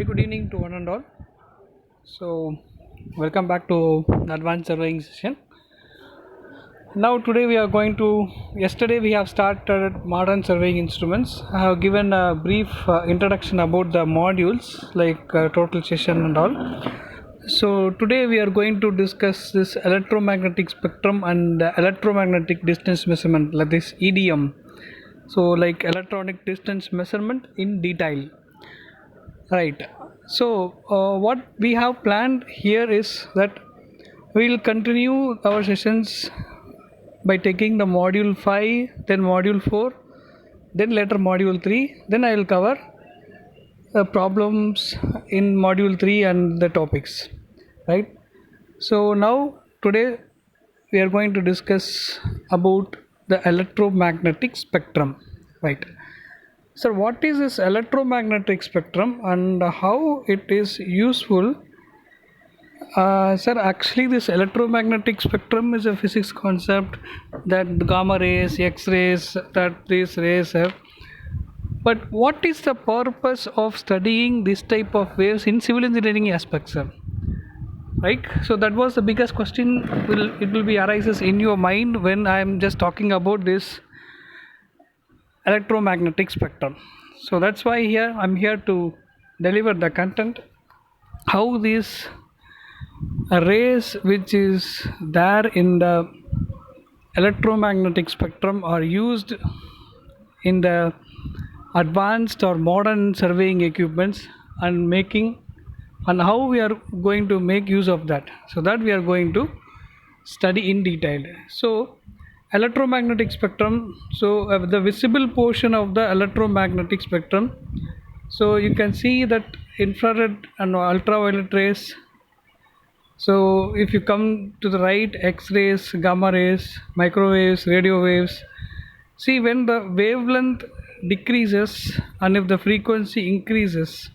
Very good evening to one and all. So, welcome back to the advanced surveying session. Now, today we are going to. Yesterday we have started modern surveying instruments. I have given a brief introduction about the modules like total session and all. So, today we are going to discuss this electromagnetic spectrum and electromagnetic distance measurement, like this EDM. So, like electronic distance measurement in detail. Right. So, what we have planned here is that we will continue our sessions by taking the module 5, then module 4, then later module 3. Then I will cover problems in module 3 and the topics. Right. So, now today we are going to discuss about the electromagnetic spectrum. Right. Sir, what is this electromagnetic spectrum and how it is useful? Sir, actually, this electromagnetic spectrum is a physics concept that gamma rays, X rays, that these rays have. But what is the purpose of studying this type of waves in civil engineering aspects, sir? Right. So that was the biggest question. It will be arises in your mind when I am just talking about this electromagnetic spectrum. So that's why here I'm here to deliver the content, how these rays which is there in the electromagnetic spectrum are used in the advanced or modern surveying equipments and how we are going to make use of that, so that we are going to study in detail. So electromagnetic spectrum, so the visible portion of the electromagnetic spectrum, so you can see that infrared and ultraviolet rays. So if you come to the right, X-rays, gamma rays, microwaves, radio waves, see when the wavelength decreases and if the frequency increases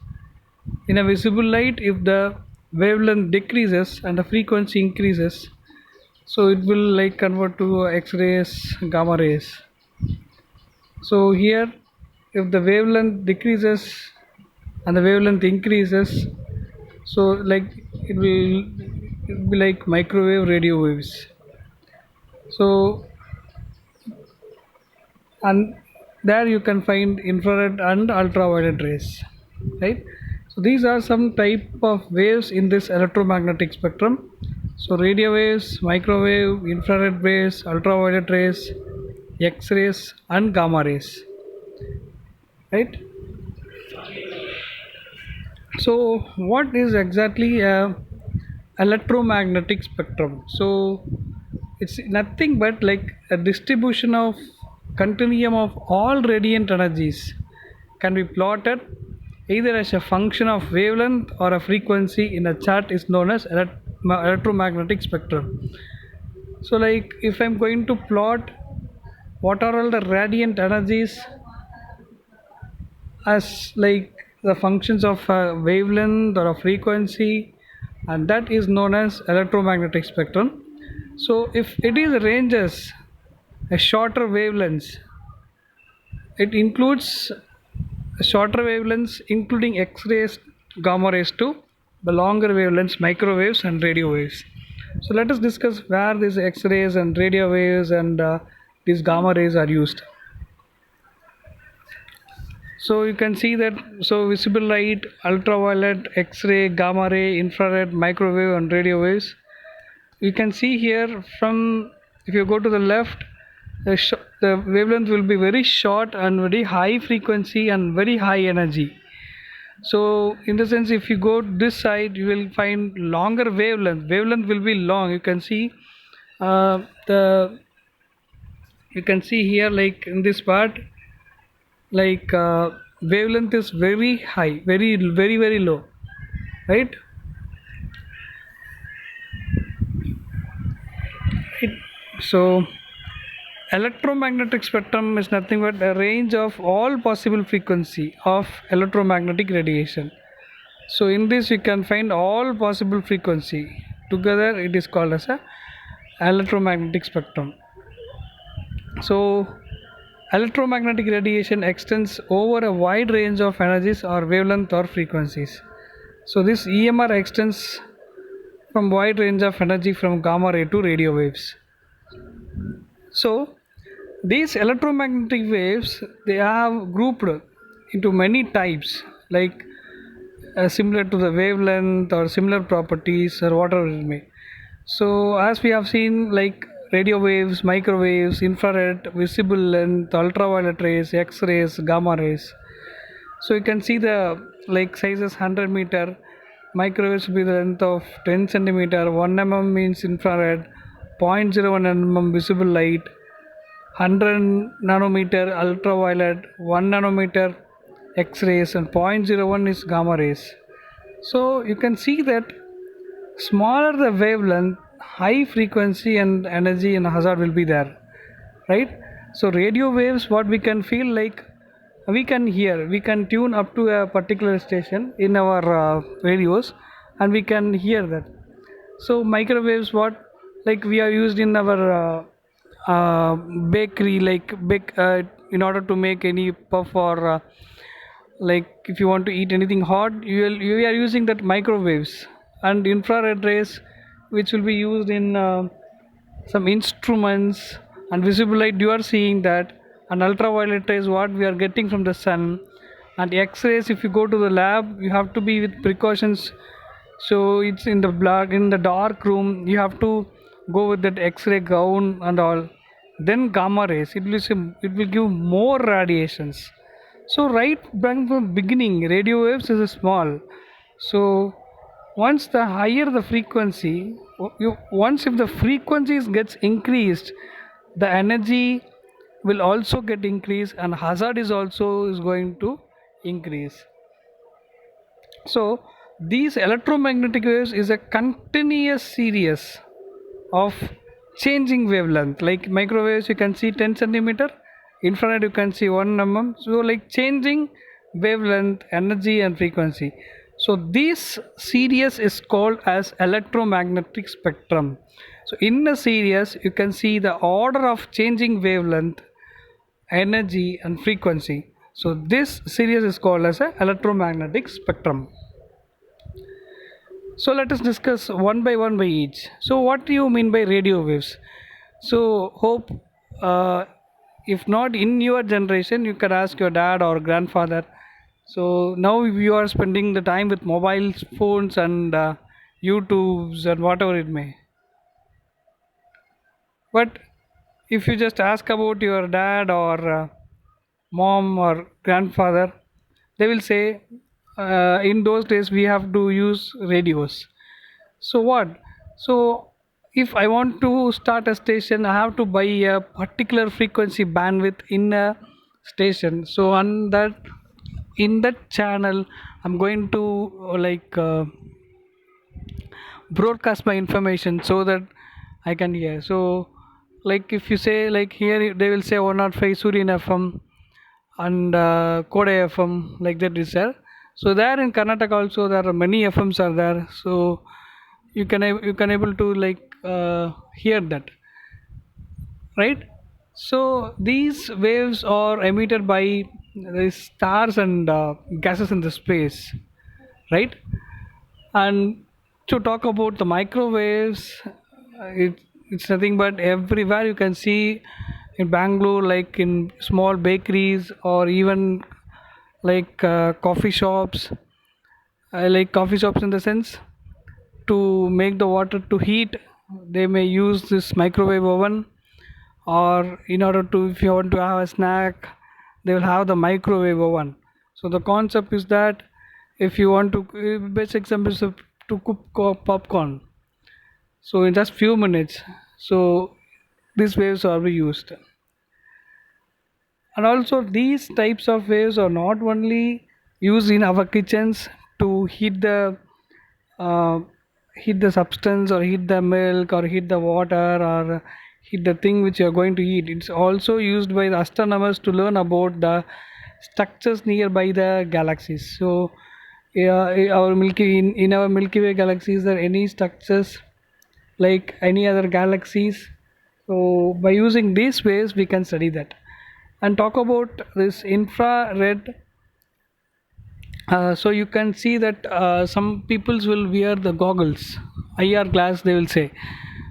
in a visible light, if the wavelength decreases and the frequency increases, so it will like convert to X-rays, gamma rays. So here, if the wavelength decreases and the wavelength increases, so like it will be like microwave, radio waves. So and there you can find infrared and ultraviolet rays, right? So these are some type of waves in this electromagnetic spectrum. So radio waves, microwave, infrared waves, ultraviolet rays, X-rays and gamma rays, right? So what is exactly a electromagnetic spectrum? So it's nothing but like a distribution of continuum of all radiant energies can be plotted either as a function of wavelength or a frequency in a chart is known as electromagnetic spectrum. So like if I'm going to plot what are all the radiant energies as like the functions of a wavelength or a frequency, and that is known as electromagnetic spectrum. So if it is ranges a shorter wavelengths, it includes shorter wavelengths including X-rays, gamma rays to the longer wavelengths, microwaves and radio waves. So let us discuss where these X-rays and radio waves and these gamma rays are used. So you can see that, so visible light, ultraviolet, X-ray, gamma ray, infrared, microwave and radio waves. You can see here from, if you go to the left, the wavelength will be very short and very high frequency and very high energy. So in the sense, if you go this side, you will find longer wavelength will be long. You can see the you can see here like in this part, like wavelength is very high, very low, right? So electromagnetic spectrum is nothing but a range of all possible frequency of electromagnetic radiation. So in this you can find all possible frequency together, it is called as a electromagnetic spectrum. So electromagnetic radiation extends over a wide range of energies or wavelength or frequencies. So this EMR extends from wide range of energy from gamma ray to radio waves. So these electromagnetic waves, they have grouped into many types, like similar to the wavelength or similar properties or whatever it may. So as we have seen, like radio waves, microwaves, infrared, visible length, ultraviolet rays, X-rays, gamma rays. So you can see the like sizes 100 meter, microwaves will be the length of 10 centimeter, 1 mm means infrared, zero point 0.01 mm visible light, 100 nanometer ultraviolet, 1 nanometer X-rays, and zero point 0.01 is gamma rays. So you can see that smaller the wavelength, high frequency and energy and hazard will be there, right? So radio waves, what we can feel like, we can hear, we can tune up to a particular station in our radios, and we can hear that. So microwaves, what, like we are used in our bakery, like in order to make any puff or like if you want to eat anything hot, you are using that microwaves. And infrared rays, which will be used in some instruments, and visible light you are seeing that, and ultraviolet rays what we are getting from the sun, and X-rays, if you go to the lab you have to be with precautions. So it's in the black, in the dark room, you have to go with that X-ray gown and all. Then gamma rays, it will give more radiations. So right from the beginning, radio waves is small. So once the higher the frequency, once if the frequencies gets increased, the energy will also get increased, and hazard is also is going to increase. So these electromagnetic waves is a continuous series of changing wavelength. Like microwaves, you can see 10 centimeter, infrared you can see 1 mm. So like changing wavelength, energy and frequency. So this series is called as electromagnetic spectrum. So in the series you can see the order of changing wavelength, energy and frequency. So this series is called as a electromagnetic spectrum. So let us discuss one by each. So what do you mean by radio waves? So hope, if not in your generation, you can ask your dad or grandfather. So now you are spending the time with mobile phones and YouTubes and whatever it may. But if you just ask about your dad or mom or grandfather, they will say, in those days we have to use radios. So what? So if I want to start a station, I have to buy a particular frequency bandwidth in a station. So on that, in that channel, I'm going to broadcast my information so that I can hear. So like if you say like here, they will say 105 Suryan FM and Koda FM, like that is there. So there in Karnataka also there are many FMs are there. So you can able to like hear that, right? So these waves are emitted by the stars and gases in the space, right? And to talk about the microwaves, it's nothing but everywhere you can see in Bangalore, like in small bakeries or even like coffee shops in the sense, to make the water to heat, they may use this microwave oven. Or in order to, if you want to have a snack, they will have the microwave oven. So the concept is that if you want to, best example is to cook popcorn, so in just few minutes, so these waves are be used. And also these types of waves are not only used in our kitchens to uh, heat the substance or heat the milk or heat the water or heat the thing which you are going to eat. It's also used by the astronomers to learn about the structures nearby the galaxies. So yeah, in our Milky Way galaxy, is there any structures like any other galaxies? So by using these ways we can study that. And talk about this infrared So you can see that some peoples will wear the goggles, IR glass they will say.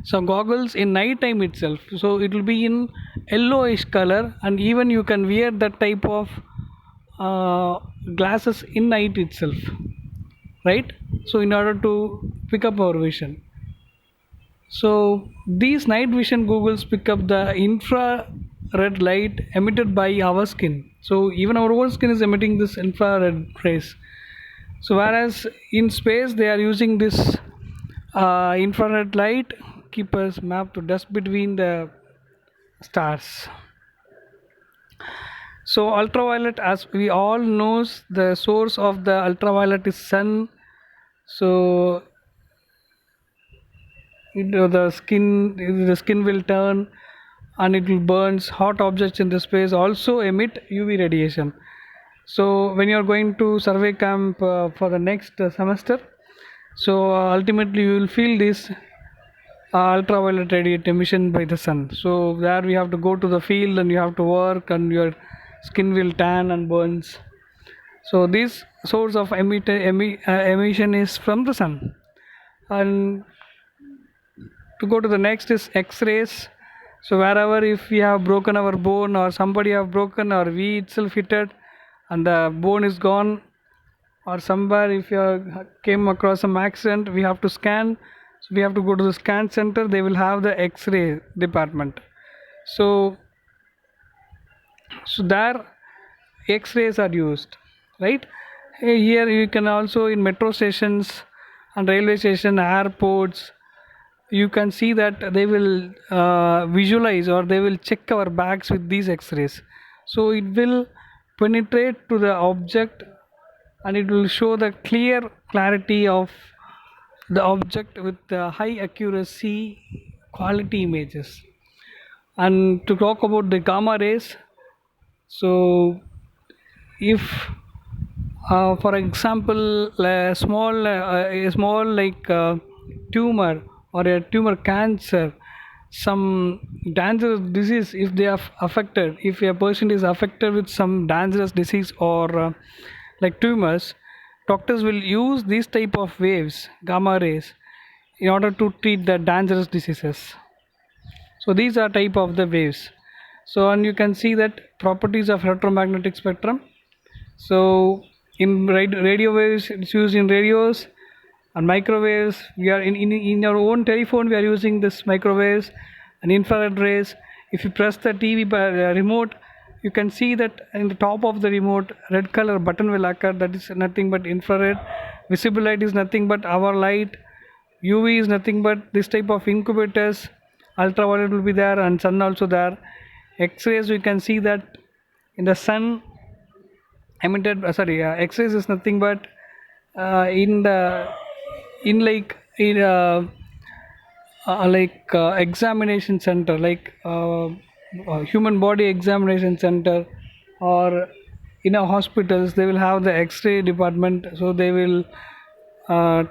So goggles in night time itself. So it will be in yellowish color, and even you can wear that type of uh, glasses in night itself, right? So in order to pick up our vision. So these night vision goggles pick up the infrared light emitted by our skin. So even our own skin is emitting this infrared rays. So whereas in space they are using this infrared light keep us map to dust between the stars. So ultraviolet, as we all knows, the source of the ultraviolet is sun. So the skin will turn and it will burns. Hot objects in the space also emit UV radiation. So when you are going to survey camp for the next semester, so ultimately you will feel this ultraviolet radiate emission by the sun. So there we have to go to the field and you have to work and your skin will tan and burns. So this source of emission is from the sun. And to go to the next is X-rays. So wherever if we have broken our bone or somebody have broken or we itself hit it and the bone is gone, or somewhere if you came across some accident we have to scan, so we have to go to the scan center, they will have the X-ray department. So there X-rays are used, right? Here you can also in metro stations and railway station, airports, you can see that they will visualize or they will check our bags with these X-rays. So it will penetrate to the object and it will show the clear clarity of the object with the high accuracy quality images. And to talk about the gamma rays, so if for example a small like tumor or a tumor cancer, some dangerous disease, if they are affected, if a person is affected with some dangerous disease or like tumors, doctors will use these type of waves, gamma rays, in order to treat the dangerous diseases. So these are type of the waves. So and you can see that properties of electromagnetic spectrum. So in radio waves it's used in radios, and microwaves we are in our own telephone we are using this microwaves and infrared rays. If you press the TV remote, you can see that in the top of the remote red color button will occur, that is nothing but infrared. Visible light is nothing but our light. UV is nothing but this type of incubators. Ultraviolet will be there and sun also there. X-rays we can see that in the sun emitted X-rays is nothing but in the in examination center, like human body examination center, or in a hospitals they will have the X-ray department, so they will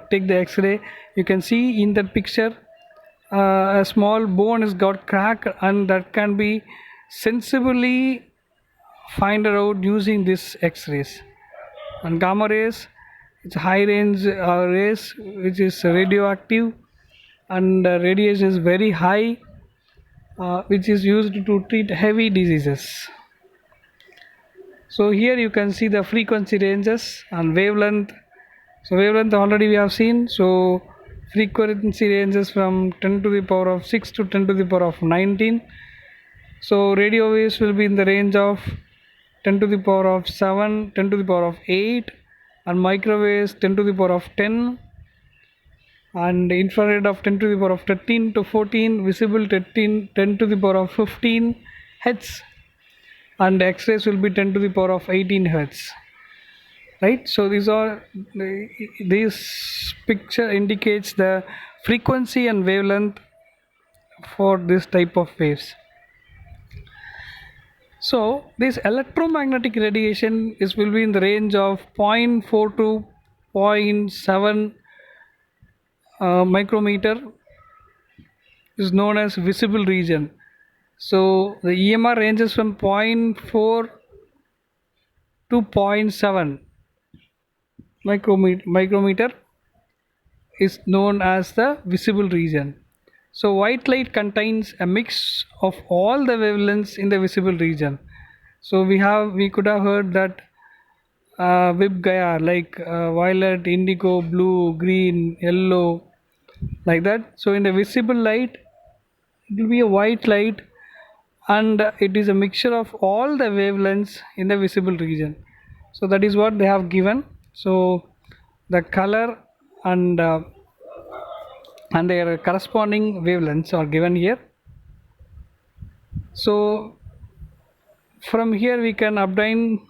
take the X-ray. You can see in that picture a small bone is got cracked and that can be sensibly find out using this X-rays. And gamma rays, it's high range rays which is radioactive, and radiation is very high, which is used to treat heavy diseases. So here you can see the frequency ranges and wavelength. So wavelength already we have seen. So frequency ranges from 10 to the power of 6 to 10 to the power of 19. So radio waves will be in the range of 10 to the power of 7, 10 to the power of 8, and microwaves 10 to the power of 10, and infrared of 10 to the power of 13 to 14, visible 10 to the power of 15 hertz, and X-rays will be 10 to the power of 18 hertz. Right? So this picture indicates the frequency and wavelength for this type of waves. So this electromagnetic radiation will be in the range of 0.4 to zero point 0.7 micrometer, is known as visible region. So the EMR ranges from 0.4 to 0.7. micrometer is known as the visible region. So white light contains a mix of all the wavelengths in the visible region. So we could have heard that Vibgaya, like violet, indigo, blue, green, yellow, like that. So in the visible light, it will be a white light, and it is a mixture of all the wavelengths in the visible region. So that is what they have given. So the color and their corresponding wavelengths are given here. So from here we can obtain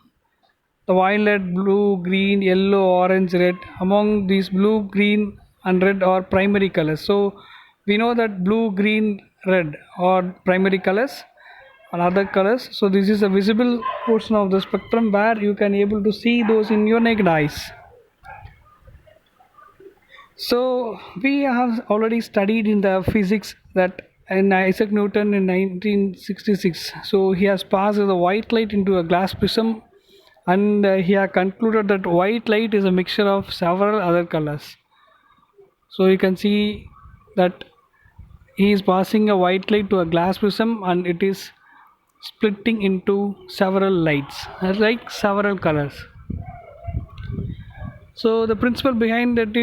the violet, blue, green, yellow, orange, red. Among these, blue, green and red are primary colors. So we know that blue, green, red are primary colors and other colors. So this is a visible portion of the spectrum where you can able to see those in your naked eyes. So we have already studied in the physics that in Isaac Newton in 1966. So he has passed the white light into a glass prism, and he has concluded that white light is a mixture of several other colors. So you can see that he is passing a white light to a glass prism, and it is splitting into several lights, like several colors. So the principle behind that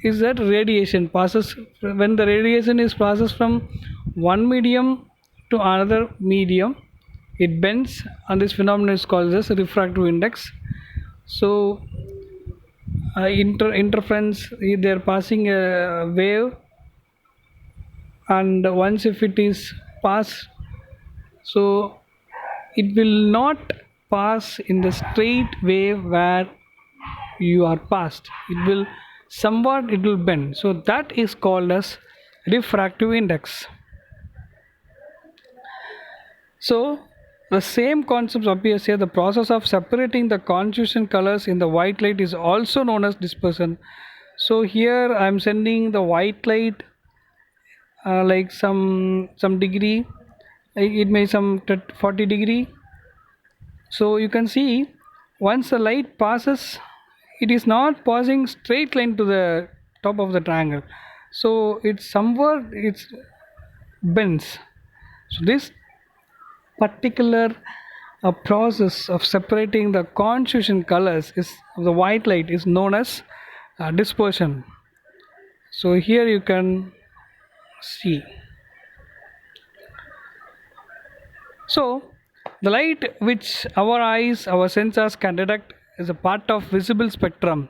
is that radiation passes, when the radiation is passes from one medium to another medium, it bends, and this phenomenon is called as refractive index. So interference, they are passing a wave, and once if it is passed, so it will not pass in the straight wave where you are passed, it will somewhat, it will bend. So that is called as refractive index. So the same concept appears here. The process of separating the constituent colors in the white light is also known as dispersion. So here I am sending the white light like some degree, like it may some 40 degree. So you can see once the light passes, it is not passing straight line to the top of the triangle. So it's somewhat it's bends. So this particular process of separating the constituent colors is of the white light is known as dispersion. So here you can see. So the light which our eyes, our sensors can detect is a part of visible spectrum.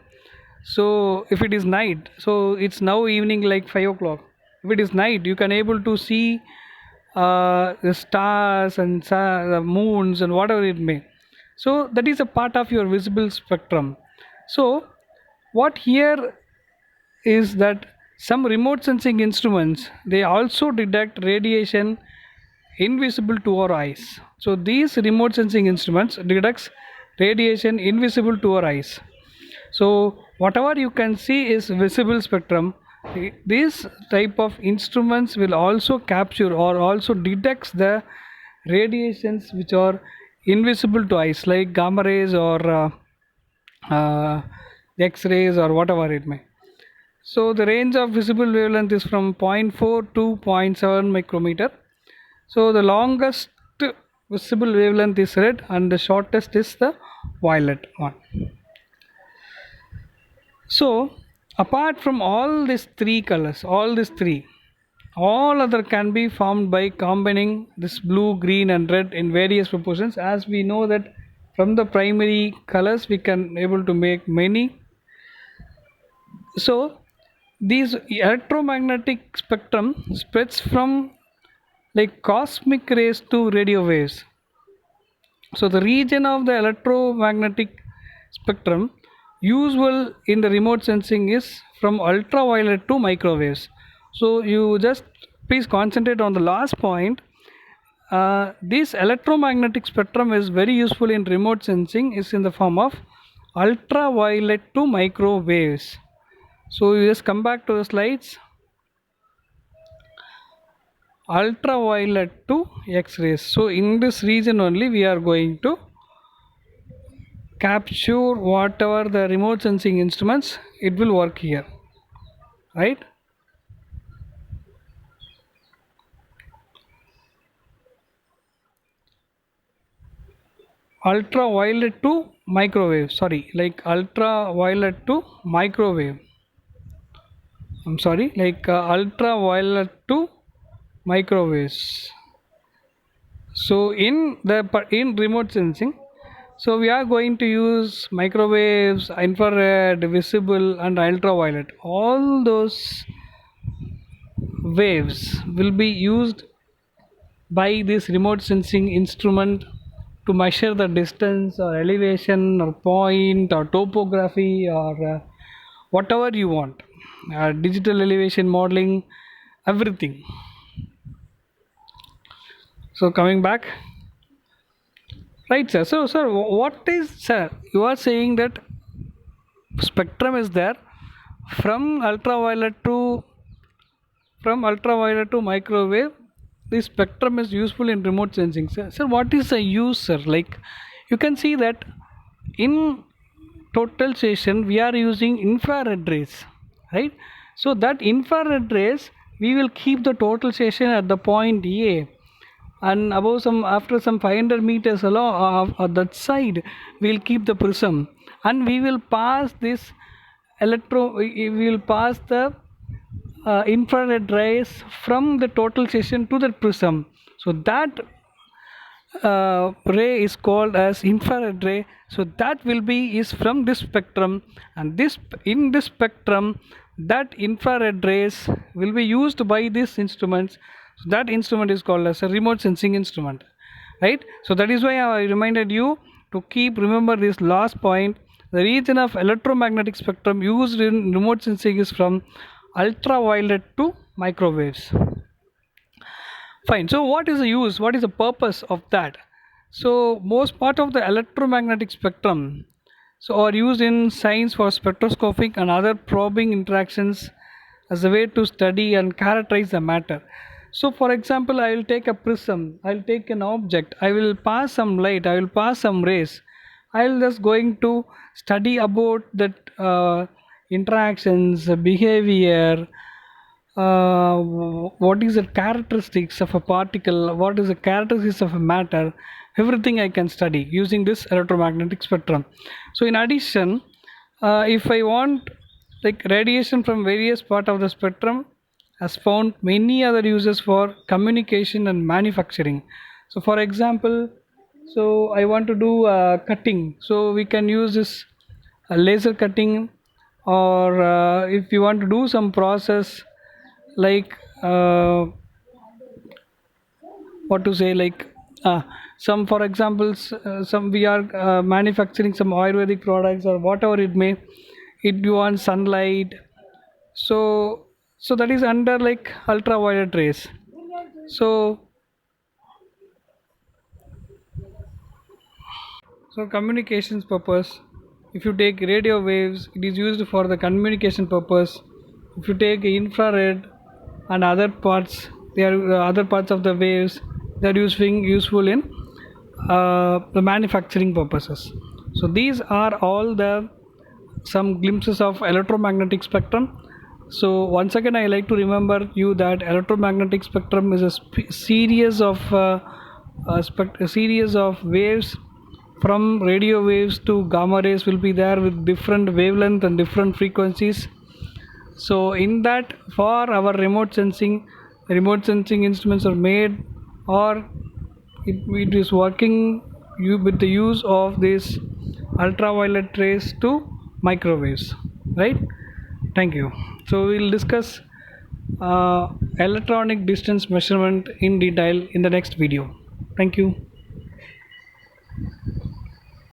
So if it is night, so it's now evening like 5 o'clock. If it is night, you can able to see the stars and the moons and whatever it may. So that is a part of your visible spectrum. So what here is that some remote sensing instruments, they also detect radiation invisible to our eyes. So these remote sensing instruments detects radiation invisible to our eyes. So whatever you can see is visible spectrum. These type of instruments will also capture or also detects the radiations which are invisible to eyes, like gamma rays or uh, X-rays or whatever it may. So the range of visible wavelength is from zero point 0.4 to zero point 0.7 micrometer. So the longest visible wavelength is red, and the shortest is the violet one. So apart from all these three colors, all other can be formed by combining this blue, green and red in various proportions. As we know that from the primary colors we can able to make many. So these electromagnetic spectrum spreads from like cosmic rays to radio waves. So the region of the electromagnetic spectrum usual in the remote sensing is from ultraviolet to microwaves. So you just please concentrate on the last point. This electromagnetic spectrum is very useful in remote sensing, is in the form of ultraviolet to microwaves. So you just come back to the slides. Ultraviolet to X-rays. So in this region only we are going to capture whatever the remote sensing instruments, it will work here, right? Ultraviolet to microwave, sorry, like ultraviolet to microwave, I'm sorry, like ultraviolet to microwaves. So in remote sensing, so we are going to use microwaves, infrared, visible, and ultraviolet. All those waves will be used by this remote sensing instrument to measure the distance or elevation or point or topography or whatever you want. Digital elevation modeling, everything. So coming back, right, sir. So, sir, what is, sir? You are saying that spectrum is there from ultraviolet to microwave. The spectrum is useful in remote sensing, sir. What is the use, sir? Like, you can see that in total station we are using infrared rays, right? So that infrared rays, we will keep the total station at the point A, and above some, after some 500 meters along that side, we'll keep the prism, and we will pass this we will pass the infrared rays from the total station to the prism. So that ray is called as infrared ray. So that will be is from this spectrum, and this, in this spectrum, that infrared rays will be used by these instruments. So that instrument is called as a remote sensing instrument, right? So that is why I reminded you to keep remember this last point. The region of electromagnetic spectrum used in remote sensing is from ultraviolet to microwaves. Fine. So what is the use? What is the purpose of that? So most part of the electromagnetic spectrum so are used in science for spectroscopic and other probing interactions as a way to study and characterize the matter. So for example, I will take a prism, I will take an object, I will pass some light, I will pass some rays. I will just going to study about that interactions, behavior, what is the characteristics of a particle, what is the characteristics of a matter, everything I can study using this electromagnetic spectrum. So in addition, if I want, like, radiation from various part of the spectrum has found many other uses for communication and manufacturing. So for example, so I want to do cutting, so we can use this laser cutting, or if you want to do some process like what to say, like some, for examples, some we are manufacturing some ayurvedic products or whatever it may, it you want sunlight, so that is under like ultraviolet rays. So communications purpose, if you take radio waves, it is used for the communication purpose. If you take infrared and other parts, they are other parts of the waves, they are useful in the manufacturing purposes. So these are all the some glimpses of electromagnetic spectrum. So once again, I like to remember you that electromagnetic spectrum is a series of a series of waves, from radio waves to gamma rays will be there with different wavelength and different frequencies. So in that, for our remote sensing instruments are made, or it is working you with the use of this ultraviolet rays to microwaves, right? Thank you. So we'll discuss electronic distance measurement in detail in the next video. Thank you.